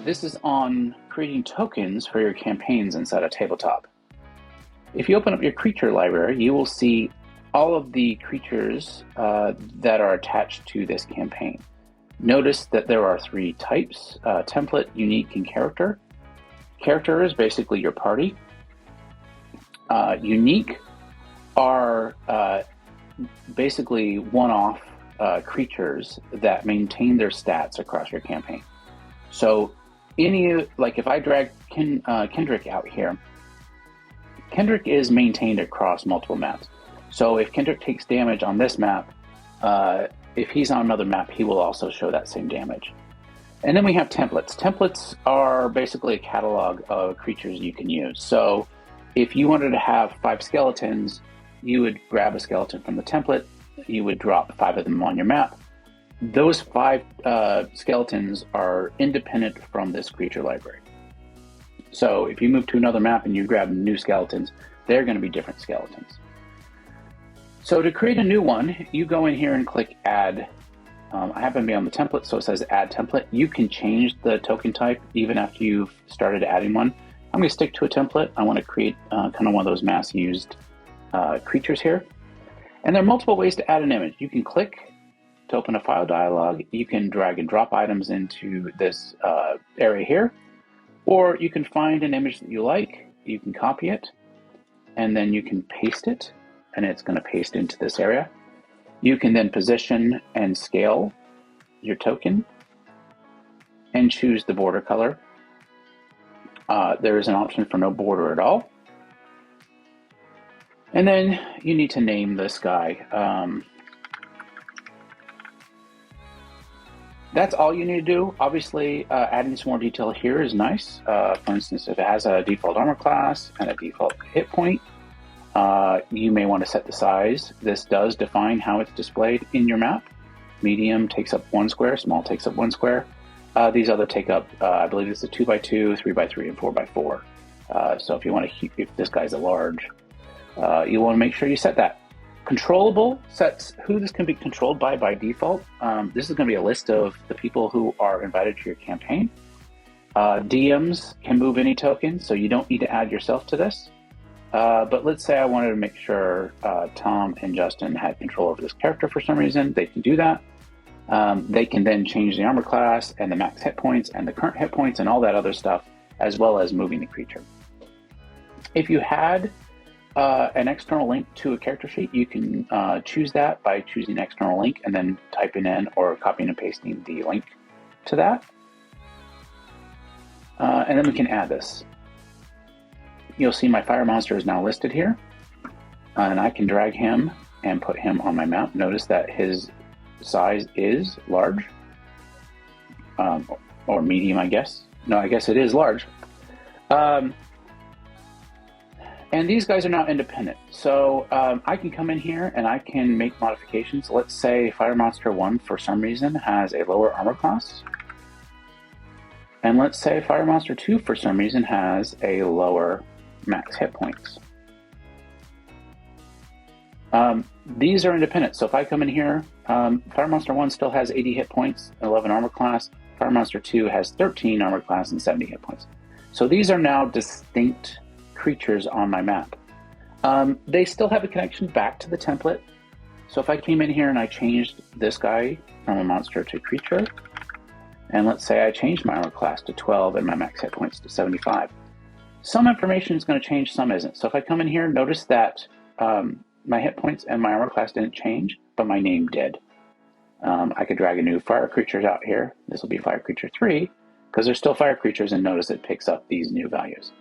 This is on creating tokens for your campaigns inside of Tabletop. If you open up your creature library, you will see all of the creatures that are attached to this campaign. Notice that there are three types: template, unique, and character. Character is basically your party. Unique are basically one-off creatures that maintain their stats across your campaign. So if I drag Kendrick out here, Kendrick is maintained across multiple maps. So if Kendrick takes damage on this map, if he's on another map, he will also show that same damage. And then we have templates. Templates are basically a catalog of creatures you can use. So if you wanted to have 5 skeletons, you would grab a skeleton from the template, you would drop 5 of them on your map. Those 5 skeletons are independent from this creature library. So if you move to another map and you grab new skeletons, they're going to be different skeletons. So to create a new one, you go in here and click Add. I happen to be on the template, so it says Add Template. You can change the token type even after you've started adding one. I'm going to stick to a template. I want to create kind of one of those mass used creatures here. And there are multiple ways to add an image. You can click to open a file dialog. You can drag and drop items into this area here, or you can find an image that you like, you can copy it, and then you can paste it, and it's going to paste into this area. You can then position and scale your token and choose the border color. There is an option for no border at all. And then you need to name this guy. That's all you need to do. Obviously, adding some more detail here is nice. For instance, if it has a default armor class and a default hit point, you may want to set the size. This does define how it's displayed in your map. Medium takes up 1 square, small takes up 1 square. These other take up, I believe it's a 2x2, 3x3, and 4x4. So if you want to keep, if this guy's a large, you want to make sure you set that. Controllable sets who this can be controlled by default. This is going to be a list of the people who are invited to your campaign. DMs can move any token, so you don't need to add yourself to this. But let's say I wanted to make sure Tom and Justin had control over this character for some reason. They can do that. They can then change the armor class and the max hit points and the current hit points and all that other stuff, as well as moving the creature. If you had an external link to a character sheet, you can choose that by choosing external link and then typing in or copying and pasting the link to that. And then we can add this. You'll see my fire monster is now listed here, and I can drag him and put him on my map. Notice that his size is large, or medium, I guess. No, I guess it is large. And these guys are now independent. So I can come in here and I can make modifications. Let's say Fire Monster 1 for some reason has a lower armor class. And let's say Fire Monster 2 for some reason has a lower max hit points. These are independent. So if I come in here, Fire Monster 1 still has 80 hit points, 11 armor class. Fire Monster 2 has 13 armor class and 70 hit points. So these are now distinct creatures on my map. They still have a connection back to the template. So if I came in here and I changed this guy from a monster to creature, and let's say I changed my armor class to 12 and my max hit points to 75, some information is going to change, some isn't. So if I come in here, notice that my hit points and my armor class didn't change, but my name did. I could drag a new fire creatures out here. This will be fire creature 3, because they're still fire creatures, and notice it picks up these new values.